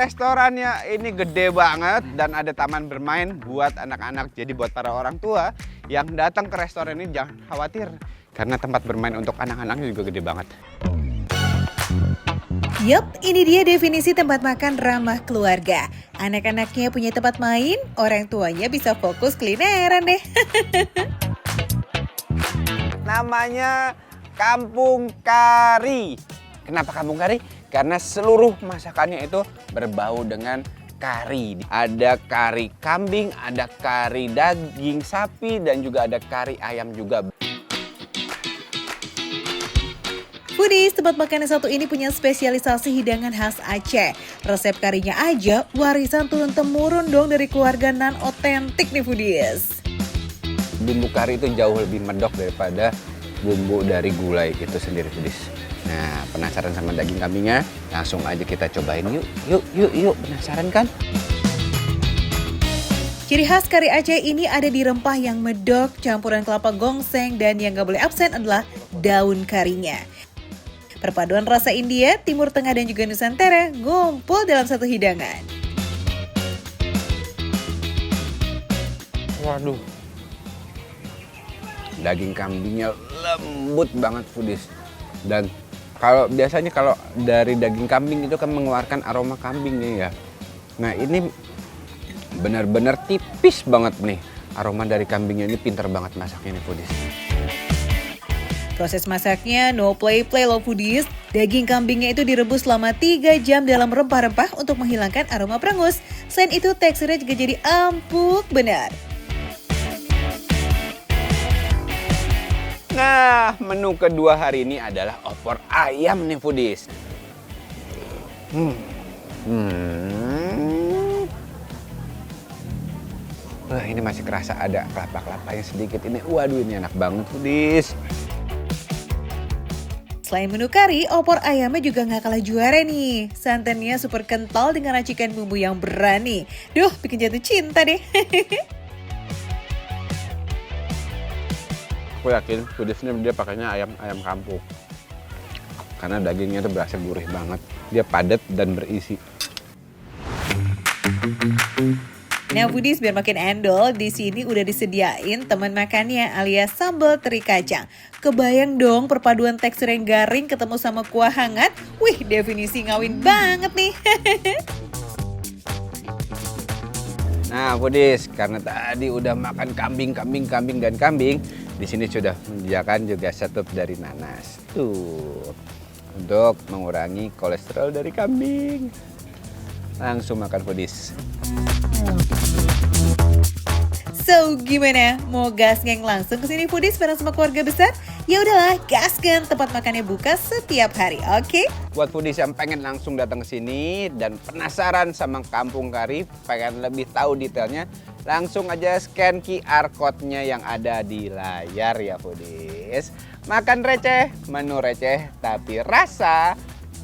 restorannya ini gede banget dan ada taman bermain buat anak-anak. Jadi buat para orang tua yang datang ke restoran ini jangan khawatir karena tempat bermain untuk anak-anaknya juga gede banget. Yup, ini dia definisi tempat makan ramah keluarga. Anak-anaknya punya tempat main, orang tuanya bisa fokus kulineran deh. Namanya Kampung Kari. Kenapa Kampung Kari? Karena seluruh masakannya itu berbau dengan kari. Ada kari kambing, ada kari daging sapi, dan juga ada kari ayam juga. Foodies, tempat makan yang satu ini punya spesialisasi hidangan khas Aceh. Resep karinya aja warisan turun-temurun dong dari keluarga nan otentik nih Foodies. Bumbu kari itu jauh lebih medok daripada bumbu dari gulai itu sendiri, Foodies. Nah, penasaran sama daging kambingnya? Langsung aja kita cobain yuk. Yuk. Penasaran kan? Ciri khas kari Aceh ini ada di rempah yang medok, campuran kelapa gongseng, dan yang gak boleh absen adalah daun karinya. Perpaduan rasa India, Timur Tengah, dan juga Nusantara ngumpul dalam satu hidangan. Waduh. Daging kambingnya lembut banget, Foodies. Dan biasanya kalau dari daging kambing itu kan mengeluarkan aroma kambing nih ya. Nah, ini benar-benar tipis banget nih. Aroma dari kambingnya ini pinter banget masaknya nih, Foodies. Proses masaknya no play low Foodies. Daging kambingnya itu direbus selama 3 jam dalam rempah-rempah untuk menghilangkan aroma perengus. Selain itu teksturnya juga jadi empuk benar. Nah, menu kedua hari ini adalah opor ayam nih, Foodies. Wah, ini masih kerasa ada kelapa-kelapanya sedikit ini. Waduh, ini enak banget, Foodies. Selain menu kari, opor ayamnya juga gak kalah juara nih. Santannya super kental dengan racikan bumbu yang berani. Duh, bikin jatuh cinta deh. Aku yakin Foodies ini dia pakainya ayam kampung. Karena dagingnya tuh berasa gurih banget. Dia padat dan berisi. Nah Foodies, biar makin endol, di sini udah disediain teman makannya alias sambal teri kacang. Kebayang dong perpaduan tekstur yang garing ketemu sama kuah hangat. Wih, definisi ngawin banget nih. Nah, Foodies, karena tadi udah makan kambing, di sini sudah menyediakan juga setup dari nanas. Tuh, untuk mengurangi kolesterol dari kambing. Langsung makan, Foodies. So, gimana? Mau gasgeng langsung ke sini Foodies bareng sama keluarga besar? Ya udahlah, gaskan, tempat makannya buka setiap hari, oke? Buat Foodies yang pengen langsung datang ke sini dan penasaran sama Kampung Kari, pengen lebih tahu detailnya, langsung aja scan QR code-nya yang ada di layar ya, Foodies. Makan receh, menu receh, tapi rasa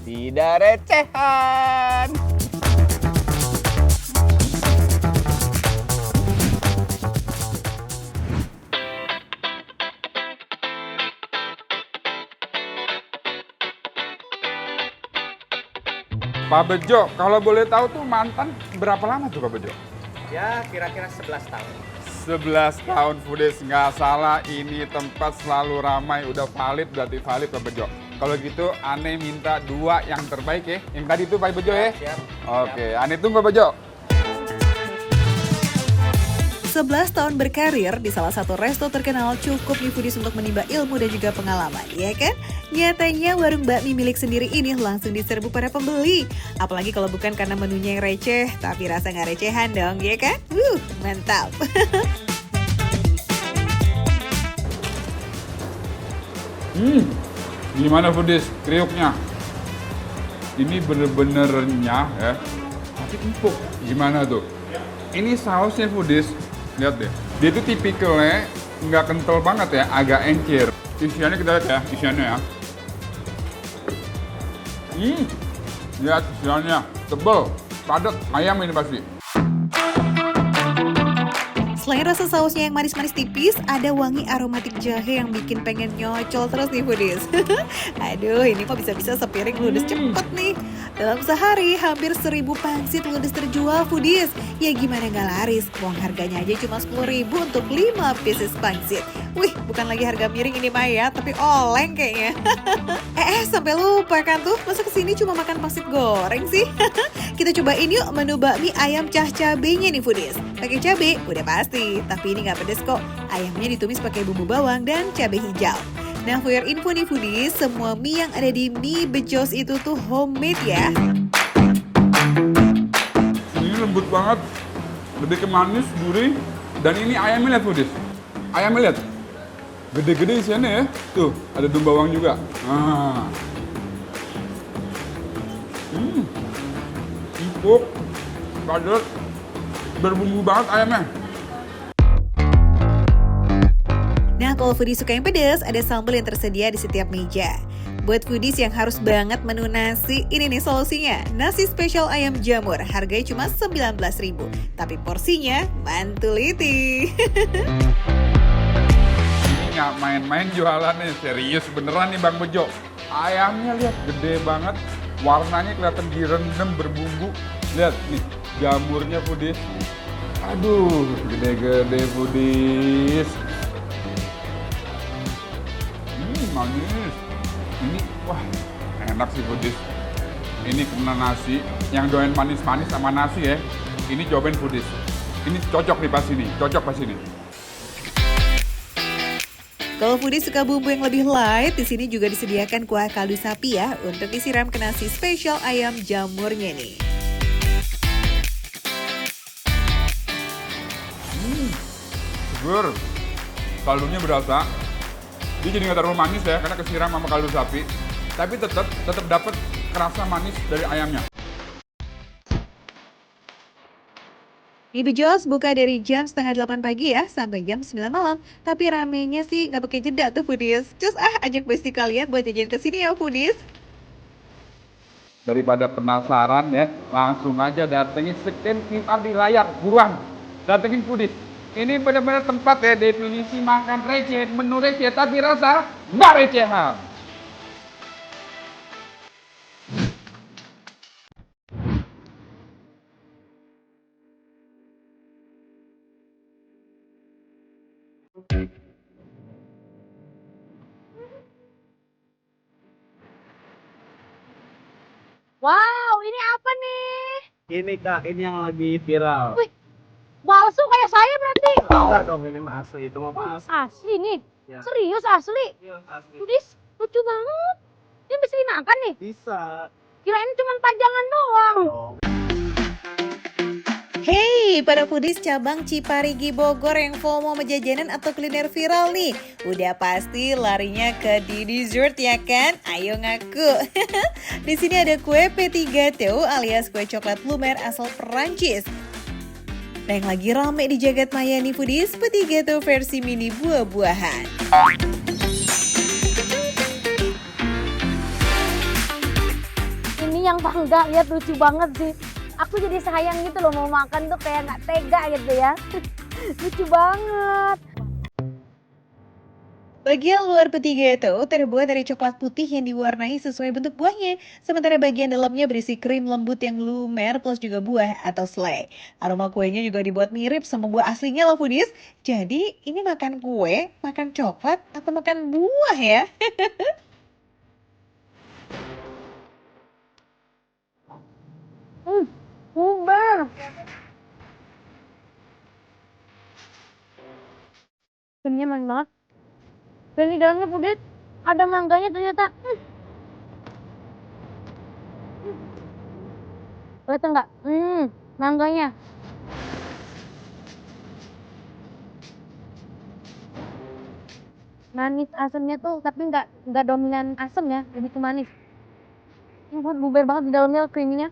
tidak recehan. Pak Bejo, kalau boleh tahu tuh mantan berapa lama tuh Pak Bejo? Ya kira-kira 11 tahun. 11 tahun Foodies, nggak salah, ini tempat selalu ramai, udah valid, berarti valid Pak Bejo. Kalau gitu Ane minta 2 yang terbaik ya, yang tadi itu Pak Bejo ya? Siap. Oke, Ane tunggu Pak Bejo. 11 tahun berkarir di salah satu resto terkenal cukup nih Foodies untuk menimba ilmu dan juga pengalaman, ya kan? Nyatanya warung bakmi milik sendiri ini langsung diserbu para pembeli. Apalagi kalau bukan karena menunya yang receh, tapi rasa nggak recehan dong, ya kan? Mantap. Gimana Foodies, kriuknya? Ini bener-bener renyah ya, tapi empuk. Gimana tuh? Ini sausnya Foodies, lihat deh. Dia tuh tipikalnya nggak kental banget ya, agak encir. Isiannya kita lihat ya, isiannya ya. Lihat isiannya, tebel, padat, ayam ini pasti. Selain rasa sausnya yang manis-manis tipis, ada wangi aromatik jahe yang bikin pengen nyocol terus nih foodies. Aduh, ini kok bisa-bisa sepiring ludes cepet nih. Dalam sehari, hampir 1000 pangsit ludes terjual foodies. Ya gimana nggak laris, uang harganya aja cuma 10.000 untuk 5 pieces pangsit. Wih, bukan lagi harga miring ini mah ya, tapi oleng kayaknya. Sampai lupa kan tuh, masa kesini cuma makan pangsit goreng sih? Kita cobain yuk menu bakmi ayam cah cabenya nih foodies. Pakai cabai, udah pasti, tapi ini nggak pedes kok. Ayamnya ditumis pakai bumbu bawang dan cabai hijau. Nah, for your info nih foodies, semua mie yang ada di mie Bejos itu tuh homemade ya. Ini lembut banget, lebih ke manis, gurih, dan ini ayamnya lihat foodies. Ayamnya lihat, gede-gede isiannya ya. Tuh, ada bumbu bawang juga. Nah. Empuk, padat, berbumbu banget ayamnya. Nah, kalau foodies suka yang pedas, ada sambal yang tersedia di setiap meja. Buat foodies yang harus banget menu nasi, ini nih solusinya. Nasi spesial ayam jamur, harganya cuma 19.000, tapi porsinya mantuliti. Ini nggak main-main jualannya, serius beneran nih Bang Bejo. Ayamnya lihat gede banget, warnanya kelihatan direndam berbumbu. Lihat nih, jamurnya foodies. Aduh, gede-gede foodies. Manis. Ini wah enak sih foodies. Ini kena nasi, yang doyan manis-manis sama nasi ya. Ini cobain foodies. Ini cocok nih pas ini, cocok pas ini. Kalau foodies suka bumbu yang lebih light, di sini juga disediakan kuah kaldu sapi ya untuk disiram ke nasi spesial ayam jamurnya nih. Seger, kaldunya berasa. Dia jadi nggak terlalu manis ya, karena kesiram sama kaldu sapi. Tapi tetap dapat kerasa manis dari ayamnya. Mie Bejos buka dari jam setengah 8 pagi ya sampai jam 9 malam. Tapi ramenya sih nggak pakai jeda tuh foodies. Just ajak besti kalian buat jajan kesini ya foodies. Daripada penasaran ya, langsung aja datengin scan QR di layar, buruan. Datengin foodies. Ini benar-benar tempat ya, definisi makan receh, menu receh, tapi rasa nggak recehan. Wow, ini apa nih? Ini Kak, ini yang lagi viral. Wih, palsu kayak saya berarti. Enggak dong, ini mah asli, itu mah pas. Asli nih? Ya. Serius asli? Iya, asli. Tudis, lucu banget. Ini bisa dimakan nih? Bisa. Kirain cuma pajangan doang. Oh. Hey, para foodies cabang Ciparigi Bogor yang FOMO menjajanan atau kuliner viral nih. Udah pasti larinya ke di dessert ya kan? Ayo ngaku. Di sini ada kue P3T alias kue coklat lumer asal Perancis. Nah, yang lagi rame di jagat maya nih foodies, P3T versi mini buah-buahan. Ini yang bangga, lihat lucu banget sih. Aku jadi sayang gitu loh, mau makan tuh kayak nggak tega gitu ya. Lucu banget. Bagian luar P3T terbuat dari coklat putih yang diwarnai sesuai bentuk buahnya. Sementara bagian dalamnya berisi krim lembut yang lumer plus juga buah atau selai. Aroma kuenya juga dibuat mirip sama buah aslinya loh foodies. Jadi ini makan kue, makan coklat, atau makan buah ya? Bubar. Krimnya manis banget. Dan di dalamnya foodies ada mangganya ternyata. Lihat enggak? Mangganya. Manis asamnya tuh tapi nggak dominan asam ya, lebih ke manis. Ini bubar banget di dalamnya creamy-nya.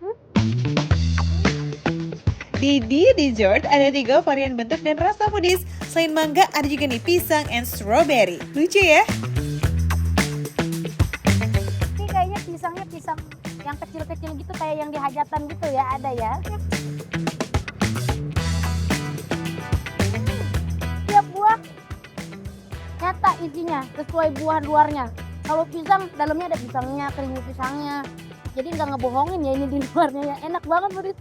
Di dessert ada 3 varian bentuk dan rasa foodies. Selain mangga ada juga nih pisang and strawberry. Lucu ya? Ini kayaknya pisangnya pisang yang kecil-kecil gitu kayak yang di hajatan gitu ya, ada ya. isinya sesuai buah luarnya. Kalau pisang, dalamnya ada pisangnya, keripik pisangnya. Jadi nggak ngebohongin ya ini di luarnya ya. Enak banget Budis.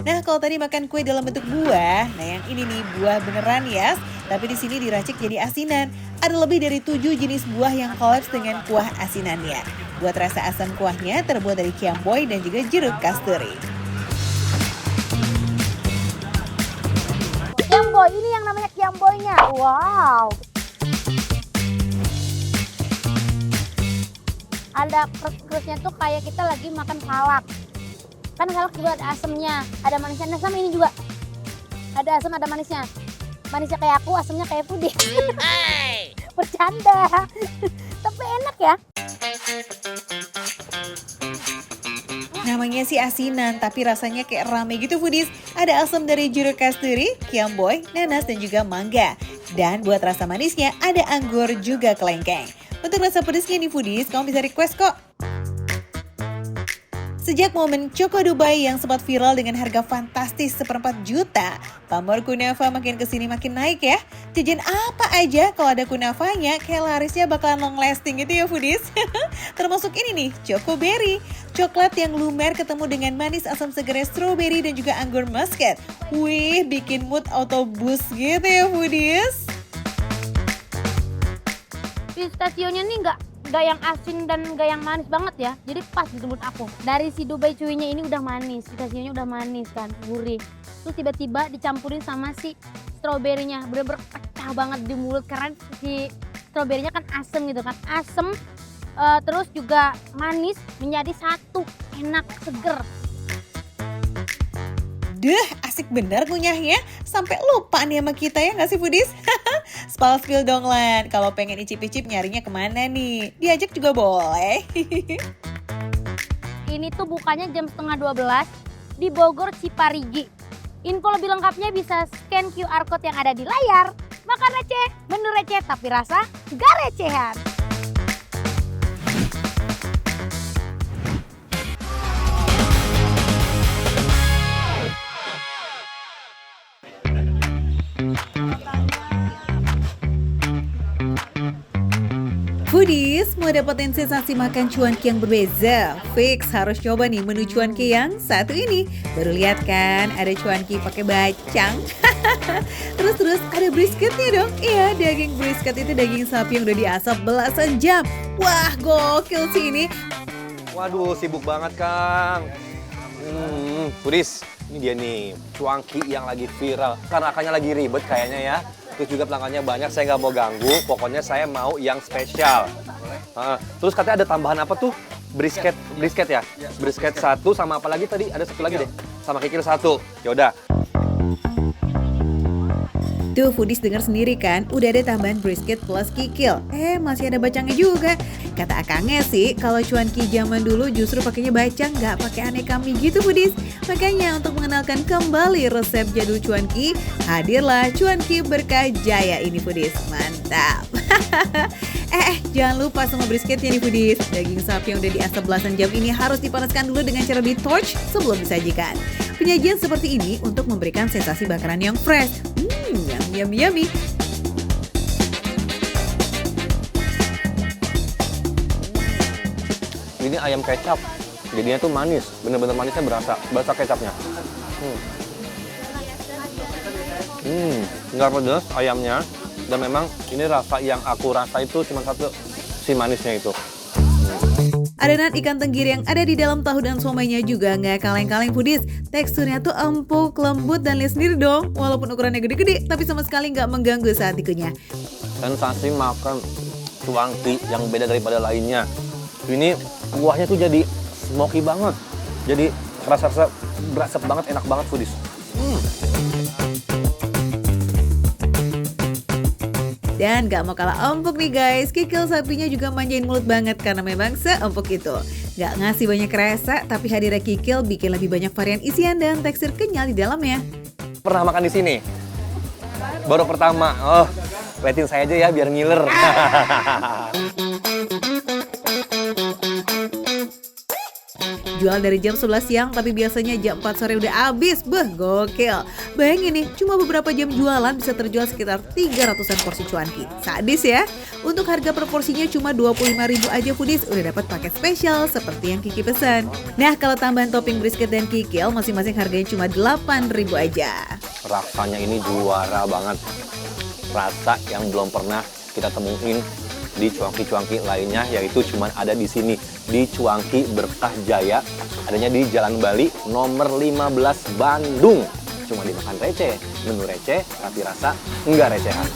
Nah, kalau tadi makan kue dalam bentuk buah, nah yang ini nih buah beneran ya. Tapi di sini diracik jadi asinan. Ada lebih dari 7 jenis buah yang kolaps dengan kuah asinannya. Buat rasa asam kuahnya terbuat dari kiamboy dan juga jeruk kasturi. Kiamboy, ini yang namanya kiamboynya. Wow. Ada krus-krusnya tuh kayak kita lagi makan salak. Kan salak juga ada asemnya, ada manisnya. Nah sama ini juga. Ada asam, ada manisnya. Manisnya kayak aku, asamnya kayak Pudis. Bercanda. Tapi enak ya. Namanya sih asinan, tapi rasanya kayak rame gitu Foodies. Ada asam dari jeruk kasturi, kiamboy, nanas, dan juga mangga. Dan buat rasa manisnya ada anggur juga kelengkeng. Untuk rasa pedesnya nih Foodies, kamu bisa request kok. Sejak momen Choco Dubai yang sempat viral dengan harga fantastis 1,4 juta, pamor kunafa makin kesini makin naik ya. Jajan apa aja kalau ada kunafanya, kayak larisnya bakalan long lasting gitu ya Foodies. Termasuk ini nih, Choco Berry. Coklat yang lumer ketemu dengan manis asam segar strawberry dan juga anggur muscat. Wih, bikin mood auto boost gitu ya Foodies. Pistachionya nih nggak yang asin dan nggak yang manis banget ya. Jadi pas gitu menurut aku. Dari si Dubai Cuinya ini udah manis, pistachionya udah manis kan, gurih. Terus tiba-tiba dicampurin sama si stroberinya, bener-bener pecah banget di mulut karena si stroberinya kan asem gitu kan, asem. Terus juga manis menjadi satu, enak, seger. Duh, asik bener ngunyahnya. Sampai lupa nih sama kita ya nggak sih Foodies? Spill dong Lan, kalau pengen icip-icip nyarinya kemana nih? Diajak juga boleh. Ini tuh bukanya jam 11:30 di Bogor Ciparigi. Info lebih lengkapnya bisa scan QR code yang ada di layar. Makan receh, bener receh tapi rasa gak recehan. Foodies, mau dapetin sensasi makan cuanki yang berbeza? Fix harus coba nih menu cuanki yang satu ini. Baru lihat kan, ada cuanki pakai bacang. Terus ada brisketnya dong. Iya, daging brisket itu daging sapi yang udah diasap belasan jam. Wah, gokil sih ini. Waduh, sibuk banget Kang. Foodies, ini dia nih, cuanki yang lagi viral. Karena akannya lagi ribet kayaknya ya. Terus juga pelanggannya banyak, saya nggak mau ganggu. Pokoknya saya mau yang spesial. Terus katanya ada tambahan apa tuh? Brisket ya? Brisket satu sama apa lagi tadi? Ada satu lagi deh. Sama kikil satu. Yaudah. Tuh Foodies dengar sendiri kan, udah ada tambahan brisket plus kikil. Masih ada bacangnya juga. Kata akangnya sih, kalau cuanki zaman dulu justru pakainya bacang, nggak pakai aneka mie gitu Foodies. Makanya untuk mengenalkan kembali resep jadul cuanki, hadirlah cuanki berkah jaya ini Foodies. Mantap. Jangan lupa sama brisketnya nih Foodies. Daging sapi yang udah diasap belasan jam ini harus dipanaskan dulu dengan cara di-torch sebelum disajikan. Penyajian seperti ini untuk memberikan sensasi bakaran yang fresh. Yummy. Ini ayam kecap. Jadinya tuh manis. Bener-bener manisnya berasa kecapnya. Nggak pedas ayamnya. Dan memang ini rasa yang aku rasa itu cuma satu, si manisnya itu. Adonan ikan tenggiri yang ada di dalam tahu dan somainya juga nggak kaleng-kaleng Foodies. Teksturnya tuh empuk, lembut, dan lihat sendiri dong. Walaupun ukurannya gede-gede, tapi sama sekali nggak mengganggu saat dikunyah. Sensasi makan cuanki yang beda daripada lainnya. Ini kuahnya tuh jadi smoky banget. Jadi rasa-rasa berasap banget, enak banget Foodies. Dan gak mau kalah empuk nih guys, kikil sapinya juga manjain mulut banget karena memang seempuk itu. Gak ngasih banyak rasa, tapi hadirnya kikil bikin lebih banyak varian isian dan tekstur kenyal di dalamnya. Pernah makan di sini? Baru pertama. Oh, liatin saya aja ya biar ngiler. Jual dari jam 11 siang tapi biasanya jam 4 sore udah habis. Gokil. Bayangin nih, cuma beberapa jam jualan bisa terjual sekitar 300-an porsi cuanki. Sadis ya. Untuk harga per porsinya cuma 25.000 aja foodies, udah dapat paket spesial seperti yang Kiki pesan. Nah, kalau tambahan topping brisket dan kikil, masing-masing harganya cuma 8.000 aja. Rasanya ini juara banget. Rasa yang belum pernah kita temuin di cuanki-cuanki lainnya, yaitu cuma ada di sini, di Cuanki Berkah Jaya, adanya di Jalan Bali nomor 15 Bandung. Cuma dimakan receh, menu receh tapi rasa enggak recehan.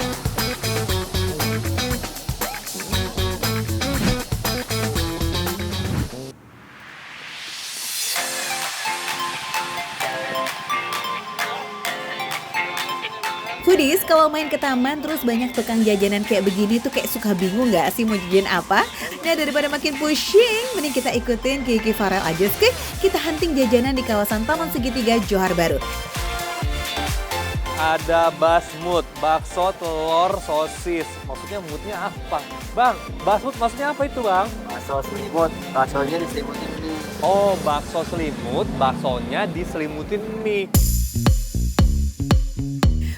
Foodies, kalau main ke taman terus banyak tukang jajanan kayak begini tuh kayak suka bingung gak sih mau jajan apa? Nah, daripada makin pusing, mending kita ikutin Kiki Farel aja sih. Kita hunting jajanan di kawasan Taman Segitiga, Johar Baru. Ada basmut, bakso telur sosis. Maksudnya moodnya apa? Bang, basmut maksudnya apa itu bang? Bakso selimut, baksonya diselimutin mie. Oh, bakso selimut, baksonya diselimutin mie.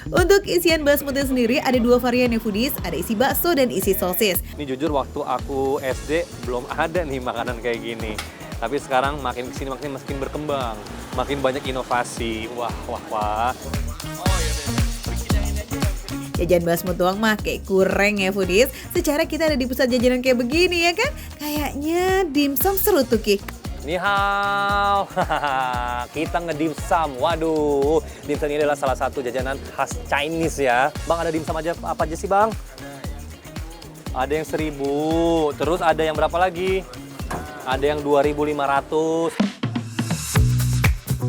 Untuk isian basmutnya sendiri ada 2 varian ya foodies, ada isi bakso dan isi sosis. Ini jujur waktu aku SD belum ada nih makanan kayak gini. Tapi sekarang makin kesini makin berkembang, makin banyak inovasi. Wah. Jajan basmut doang mah kayak kurang ya foodies. Secara kita ada di pusat jajanan kayak begini ya kan? Kayaknya dimsum seru tuh Ki. Ni hao, kita ngedimsum. Waduh, dimsum ini adalah salah satu jajanan khas Chinese ya. Bang, ada dimsum aja apa aja sih bang? Ada yang 1.000, terus ada yang berapa lagi? Ada yang 2.500.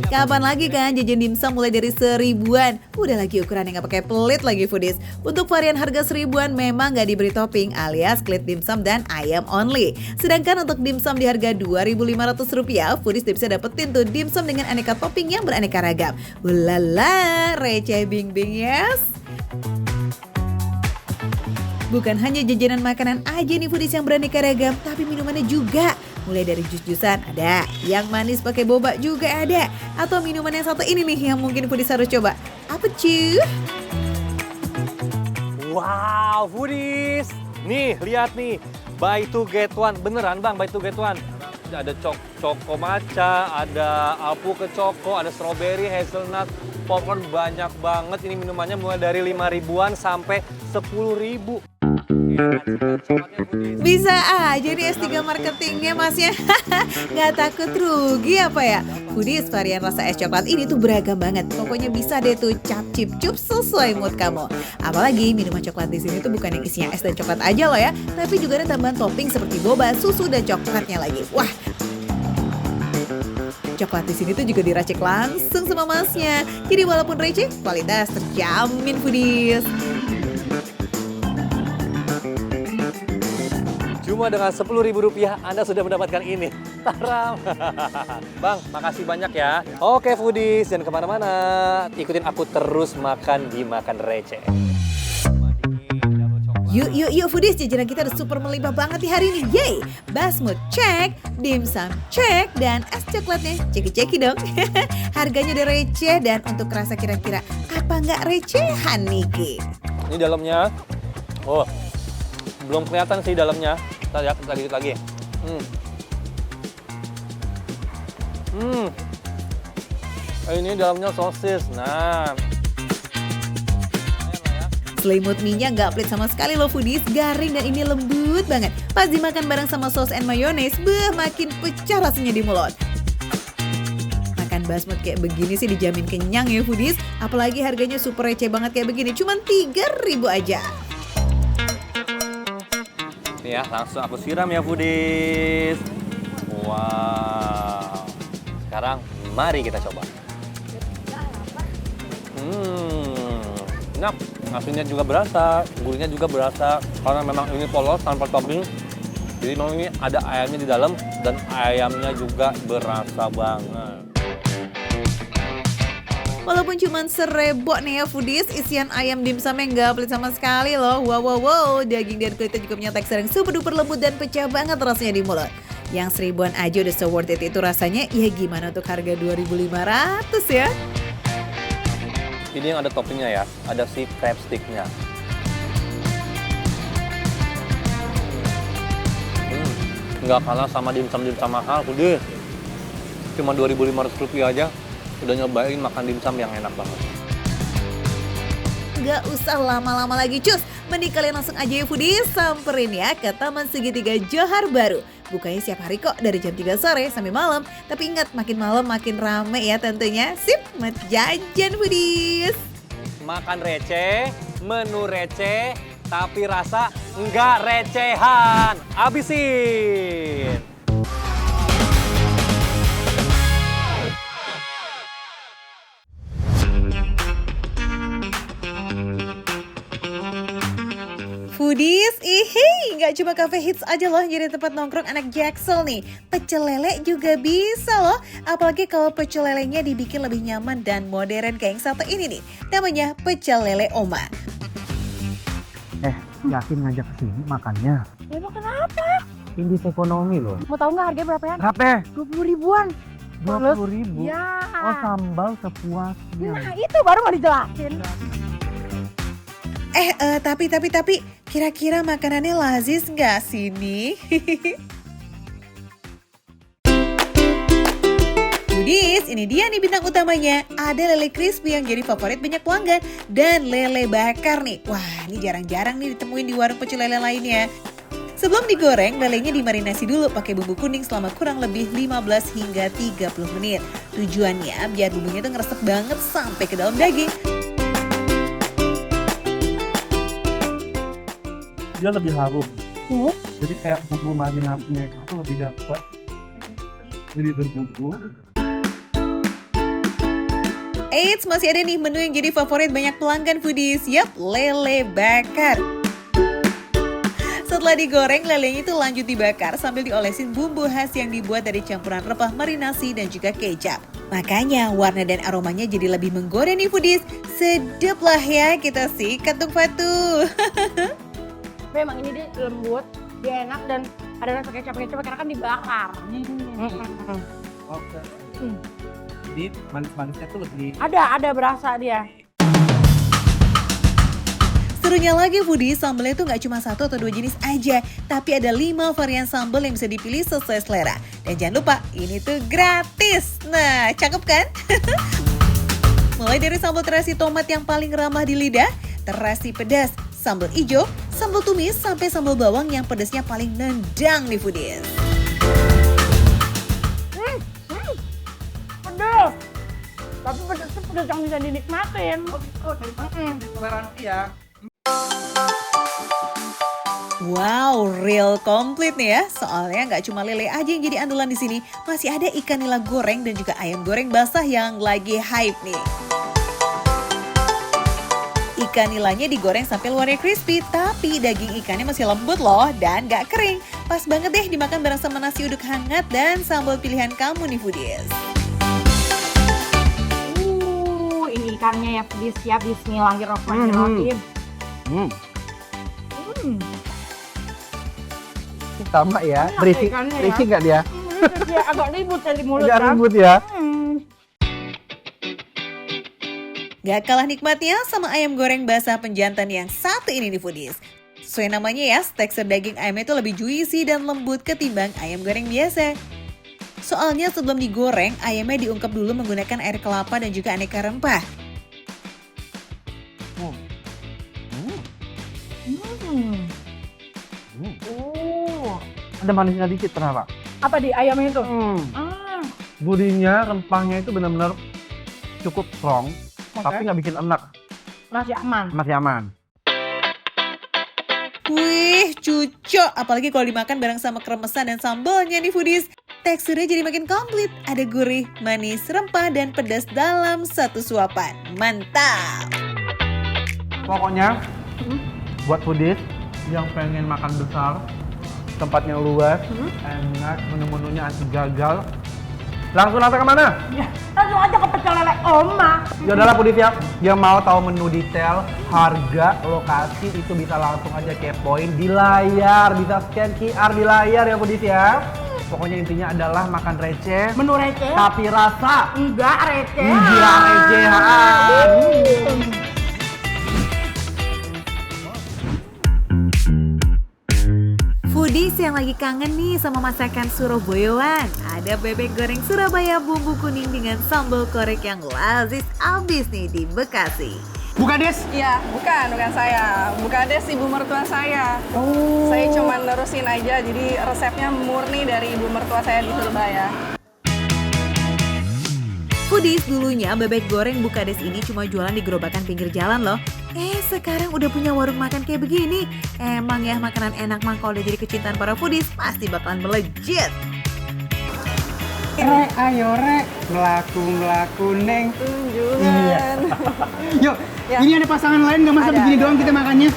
Kapan lagi kan jajan dimsum mulai dari 1.000-an? Udah lagi ukuran yang gak pakai pelit lagi foodies. Untuk varian harga 1.000-an memang gak diberi topping alias klit dimsum dan ayam only. Sedangkan untuk dimsum di harga Rp2.500, foodies udah bisa dapetin tuh dimsum dengan aneka topping yang beraneka ragam. Ulala, receh bing-bing yes! Bukan hanya jajanan makanan aja nih foodies yang beraneka ragam, tapi minumannya juga. Mulai dari jus-jusan ada, yang manis pakai boba juga ada, atau minuman yang satu ini nih yang mungkin foodies harus coba. Apa cuy? Wow, foodies. Nih, lihat nih. Buy two get one. Beneran bang, buy two get one. Ada choco matcha, ada alpukat choco, ada strawberry, hazelnut, popcorn, banyak banget. Ini minumannya mulai dari 5.000-an sampai 10.000. Bisa aja nih S3 marketingnya masnya. Nggak takut rugi apa ya? Foodies, varian rasa es coklat ini tuh beragam banget. Pokoknya bisa deh tuh cap cip cup sesuai mood kamu. Apalagi minuman coklat di sini tuh bukan yang isinya es dan coklat aja loh ya, tapi juga ada tambahan topping seperti boba, susu dan coklatnya lagi. Wah, coklat di sini tuh juga diracik langsung sama masnya. Jadi walaupun receh, kualitas terjamin foodies. Cuma dengan Rp10.000 Anda sudah mendapatkan ini. Taram. Bang, makasih banyak ya. Oke foodies, jangan kemana-mana. Ikutin aku terus makan di Makan Receh. Yuk foodies, jajanan kita udah super melimpah banget di hari ini. Yeay, basmut cek, dimsum cek, dan es coklatnya ceki-ceki dong. Harganya udah receh dan untuk rasa kira-kira apa nggak recehan nih Ki? Ini dalamnya, oh belum kelihatan sih dalamnya. Kita lihat dikit lagi. Ini dalamnya sosis. Nah, Selimut mie-nya nggak pelit sama sekali loh foodies, garing dan ini lembut banget. Pas dimakan bareng sama saus and mayonnaise, makin pecah rasanya di mulut. Makan basmut kayak begini sih dijamin kenyang ya foodies, apalagi harganya super receh banget kayak begini, cuman 3.000 aja. ini ya, langsung aku siram ya foodies. Wow. Sekarang mari kita coba. Enak. Asinnya juga berasa, gurihnya juga berasa. Karena memang ini polos tanpa topping. Jadi memang ini ada ayamnya di dalam dan ayamnya juga berasa banget. Walaupun cuma serebok nih ya foodies, isian ayam dimsumnya nggak pelit sama sekali loh. Wow, daging dan kulitnya juga punya tekstur yang super duper lembut dan pecah banget rasanya di mulut. Yang 1.000-an aja udah so worth it itu rasanya, ya gimana untuk harga 2.500 ya? Ini yang ada toppingnya ya, ada si crab stick-nya. Nggak kalah sama dimsum-dimsum mahal, udah. Cuma 2.500 rupiah aja, udah nyobain makan dimsum yang enak banget. Gak usah lama-lama lagi cus, mending kalian langsung aja ya foodies samperin ya ke Taman Segitiga Johar Baru. Bukanya setiap hari kok dari jam 3 sore sampai malam. Tapi ingat makin malam makin rame ya tentunya. Sip, mat jajan foodies. Makan receh, menu receh, tapi rasa nggak recehan. Habisin! Foodies, nggak cuma cafe hits aja loh jadi tempat nongkrong anak Jaksel nih. Pecel lele juga bisa loh, apalagi kalau pecel lelenya dibikin lebih nyaman dan modern kayak yang satu ini nih. Namanya pecel lele Oma. Yakin ngajak ke sini makannya? Ya mau kenapa? Indis ekonomi loh. Mau tahu nggak harganya berapa ya? Berapa? 20 ribuan. 20.000. Ya. Oh, sambal sepuasnya. Nah itu baru mau dijelasin. Tapi, kira-kira makanannya lazis nggak sini? Foodies, ini dia nih bintang utamanya. Ada lele crispy yang jadi favorit banyak pelanggan dan lele bakar nih. Wah, ini jarang-jarang nih ditemuin di warung pecel lele lainnya. Sebelum digoreng, lelenya dimarinasi dulu pakai bumbu kuning selama kurang lebih 15 hingga 30 menit. Tujuannya biar bumbunya tuh ngeresep banget sampai ke dalam daging. Dia lebih harum. Jadi kayak bumbu marinasinya itu lebih dapat. Jadi berbumbu. Eits, masih ada nih menu yang jadi favorit banyak pelanggan foodies. Yap, lele bakar. Setelah digoreng, lelenya itu lanjut dibakar sambil diolesin bumbu khas yang dibuat dari campuran rempah marinasi dan juga kecap. Makanya warna dan aromanya jadi lebih menggoda nih foodies. Sedap lah ya kita sih katung fatu. Memang ini dia lembut, dia enak dan ada rasa kecap-kecap karena kan dibakar. Oke. Jadi manis-manisnya tuh lebih. Ada berasa dia. Serunya lagi foodies, sambalnya tuh nggak cuma 1 atau 2 jenis aja, tapi ada 5 varian sambal yang bisa dipilih sesuai selera. Dan jangan lupa, ini tuh gratis. Nah, cakep kan? Mulai dari sambal terasi tomat yang paling ramah di lidah, terasi pedas, sambal ijo, sambal tumis, sampai sambal bawang yang pedasnya paling nendang nih foodies. Pedas. Tapi pedasnya pedas yang bisa dinikmatin. Toleransi ya. Wow, real komplit nih ya. Soalnya nggak cuma lele aja yang jadi andalan di sini, masih ada ikan nila goreng dan juga ayam goreng basah yang lagi hype nih. Ikan nilanya digoreng sampai luarnya crispy, tapi daging ikannya masih lembut loh dan nggak kering. Pas banget deh dimakan bareng sama nasi uduk hangat dan sambal pilihan kamu nih foodies. Ini ikannya ya, siap. Bismillahirrahmanirrahim. Sama ya. Enak Berisi ikannya ya. berisi nggak dia? Dia agak ribut ya di mulut Agak kan. ribut ya. Gak kalah nikmatnya sama ayam goreng basah penjantan yang satu ini nih foodies. Sesuai namanya ya, tekstur daging ayamnya itu lebih juicy dan lembut ketimbang ayam goreng biasa. Soalnya sebelum digoreng, ayamnya diungkep dulu menggunakan air kelapa dan juga aneka rempah. Ada manisnya dikit ternyata. Apa di ayamnya itu? Gurihnya, rempahnya itu benar-benar cukup strong, tapi nggak bikin enak. Masih aman. Masih aman. Wih, cucok. Apalagi kalau dimakan bareng sama kremesan dan sambalnya nih foodies. Teksturnya jadi makin komplit. Ada gurih, manis, rempah, dan pedas dalam satu suapan. Mantap! Pokoknya buat foodies yang pengen makan besar, tempatnya luas, enak, menu-menunya anti gagal. Langsung datang kemana? Ya, langsung aja ke pecel lele Oma. Ya udahlah foodies ya, yang mau tahu menu detail, harga, lokasi itu bisa langsung aja kepoin di layar, bisa scan QR di layar ya foodies ya. Pokoknya intinya adalah makan receh, Menu receh? tapi rasa Enggak receh. gila recehan. Foodies yang lagi kangen nih sama masakan Surabayaan, ada bebek goreng Surabaya bumbu kuning dengan sambal korek yang lazis abis nih di Bekasi. Bukades. Iya, bukan saya. Bukades ibu mertua saya. Saya cuma nerusin aja, jadi resepnya murni dari ibu mertua saya di Surabaya. Foodies, dulunya bebek goreng Bukades ini cuma jualan di gerobakan pinggir jalan loh. Sekarang udah punya warung makan kayak begini. Emang ya makanan enak mah kalau udah jadi kecintaan para foodies pasti bakalan melejit. Rek, ayo rek, melaku neng. Tunjungan. Yuk, Ya. ini ada pasangan lain nggak masa Ada, begini ada. doang kita makannya?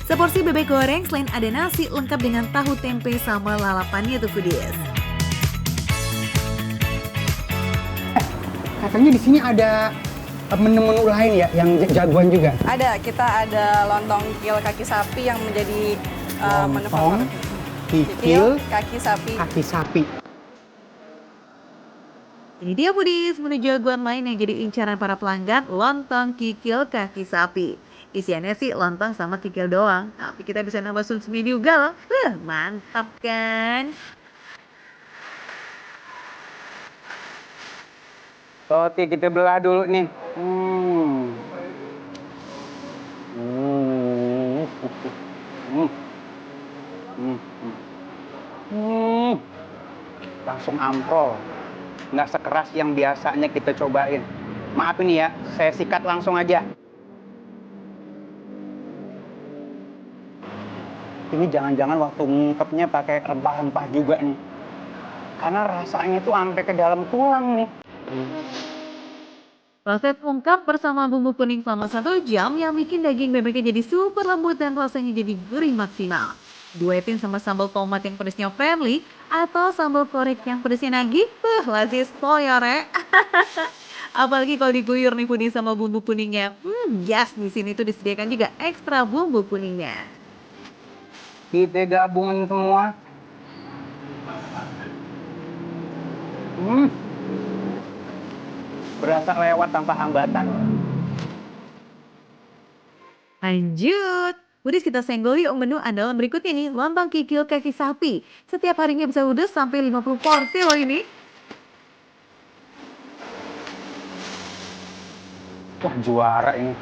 Seporsi bebek goreng selain ada nasi lengkap dengan tahu tempe sama lalapannya tuh foodies. Katanya di sini ada menu-menu lain ya, yang jagoan juga. Ada, kita ada lontong kikil kaki sapi yang menjadi menu Lontong, favorit. kikil, kaki sapi. kaki sapi. Ini dia foodies, menu jagoan lain yang jadi incaran para pelanggan, lontong kikil kaki sapi. Isiannya sih lontong sama kikil doang, tapi kita bisa nambah sumsum juga loh. Mantap kan? Roti kita belah dulu nih. Langsung amprol. Nggak sekeras yang biasanya kita cobain. Maaf ini ya, saya sikat langsung aja. Ini jangan-jangan waktu ngungkepnya pakai rempah-rempah juga nih. Karena rasanya tuh sampai ke dalam tulang nih. Proses ungkap bersama bumbu kuning selama 1 jam yang bikin daging bebeknya jadi super lembut dan rasanya jadi gurih maksimal. Duetin sama sambal tomat yang pedasnya friendly atau sambal korek yang pedasnya nagih, lazis ya re. Apalagi kalau diguyur nih puding sama bumbu kuningnya. Yes, di sini tuh disediakan juga ekstra bumbu kuningnya. Kita gabungin semua. Berasa lewat tanpa hambatan. Lanjut. Foodies, kita senggol yuk menu andalan berikutnya nih, lontong kikil kaki sapi. Setiap harinya bisa ludes sampai 50 porsi loh ini. Wah, juara ini.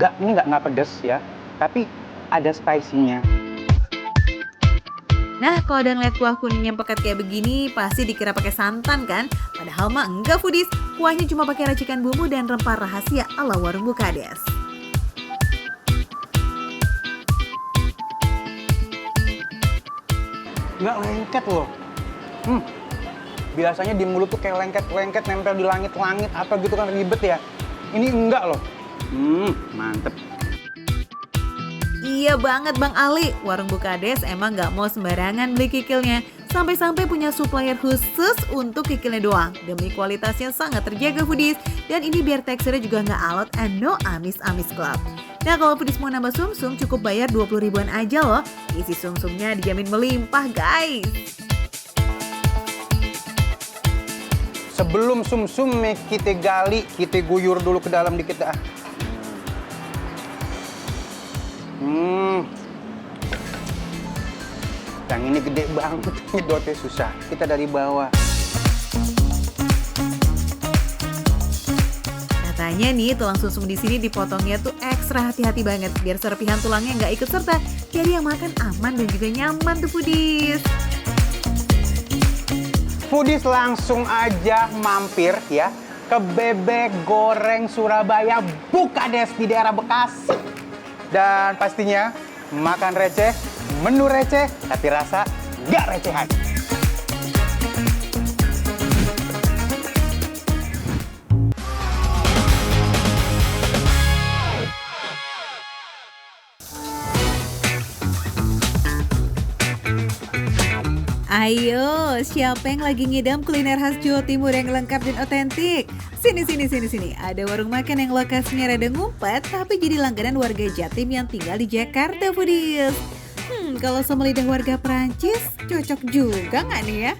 Ini nggak pedes ya, tapi ada spicy-nya. Nah, kalau udah ngeliat kuah kuning yang pekat kayak begini, pasti dikira pakai santan kan? Padahal mah enggak foodies, kuahnya cuma pakai racikan bumbu dan rempah rahasia ala warung Bukades. Nggak lengket loh. Biasanya di mulut tuh kayak lengket-lengket nempel di langit-langit apa gitu kan ribet ya. Ini enggak loh. Mantep. Iya banget Bang Ali, warung Bukades emang nggak mau sembarangan beli kikilnya. Sampai-sampai punya supplier khusus untuk kikilnya doang. Demi kualitasnya sangat terjaga foodies. Dan ini biar teksturnya juga nggak alot and no amis-amis club. Nah kalau foodies mau nambah sumsum cukup bayar 20 ribuan aja loh. Isi sumsumnya dijamin melimpah guys. Sebelum sumsum kita gali, kita guyur dulu ke dalam dikit ah. Yang ini gede banget, nyedotnya susah. Kita dari bawah. Katanya nih tulang sumsum di sini dipotongnya tuh ekstra hati-hati banget biar serpihan tulangnya nggak ikut serta. Jadi yang makan aman dan juga nyaman tuh foodies. Foodies langsung aja mampir ya ke Bebek Goreng Surabaya Bukades di daerah Bekasi. Dan pastinya makan receh, menu receh, tapi rasa nggak recehan. Ayo, siapa yang lagi ngidam kuliner khas Jawa Timur yang lengkap dan otentik? Sini. Ada warung makan yang lokasinya rada ngumpet, tapi jadi langganan warga Jatim yang tinggal di Jakarta, foodies. Kalau sama lidah warga Prancis, cocok juga nggak nih ya?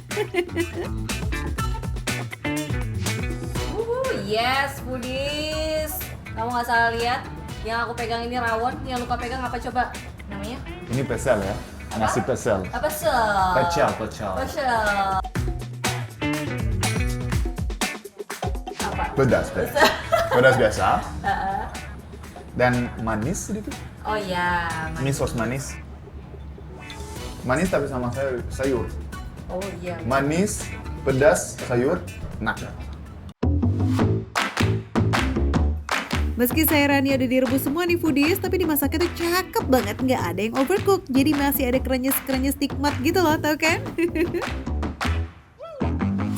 Yes, foodies. Kamu nggak salah lihat. Yang aku pegang ini rawon, yang lupa pegang apa coba namanya? Ini pecel ya? Nasi pecel. Apa sel? Pecel, pecel. Pecel. Apa? Pedas, pedas. Pedas biasa. Dan manis sedikit. Oh ya. Ini sos manis. Manis tapi sama sayur. Oh iya. Manis, pedas, sayur. Nah, Meski sayurannya udah direbus semua nih foodies, tapi dimasaknya tuh cakep banget, nggak ada yang overcook. Jadi masih ada krenyes-krenyes nikmat gitu loh, tau kan?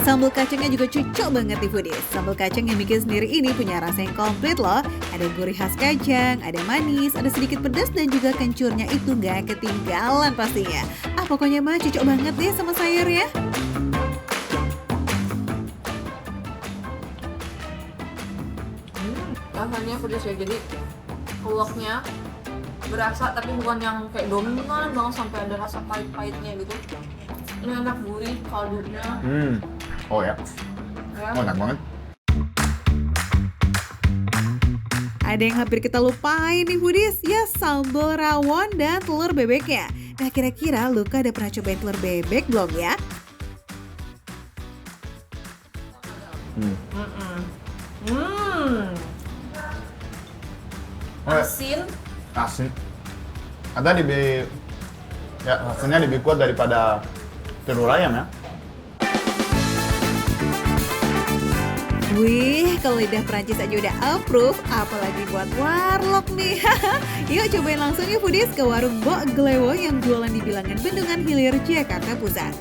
Sambal kacangnya juga cocok banget nih foodies. Sambal kacang yang bikin sendiri ini punya rasa yang komplit loh. Ada gurih khas kacang, ada manis, ada sedikit pedas dan juga kencurnya itu nggak ketinggalan pastinya. Pokoknya mah cocok banget deh sama sayur ya. Rasanya pedas ya, jadi keluaknya berasa tapi bukan yang kayak dominan banget sampai ada rasa pahit-pahitnya gitu. Ini enak, gurih, kaldunya. oh ya, Ya. enak banget. Ada yang hampir kita lupain nih foodies, ya sambal rawon dan telur bebeknya. Nah kira-kira Luka ada pernah cobain telur bebek belum ya? Asin. Asin. Ada lebih, ya rasanya lebih kuat daripada telur ayam ya. Wih, kalau lidah Prancis aja udah approve, apalagi buat warlock nih. Yuk cobain langsung ya foodies ke warung Mbok Glewo yang jualan di bilangan Bendungan Hilir, Jakarta Pusat.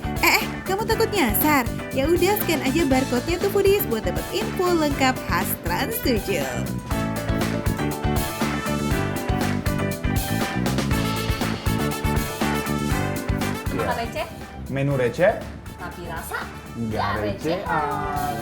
Kamu takut nyasar? Ya udah scan aja barcode-nya tuh foodies buat dapet info lengkap khas Trans 7. Makan receh, Menu receh, tapi rasa nggak recehan.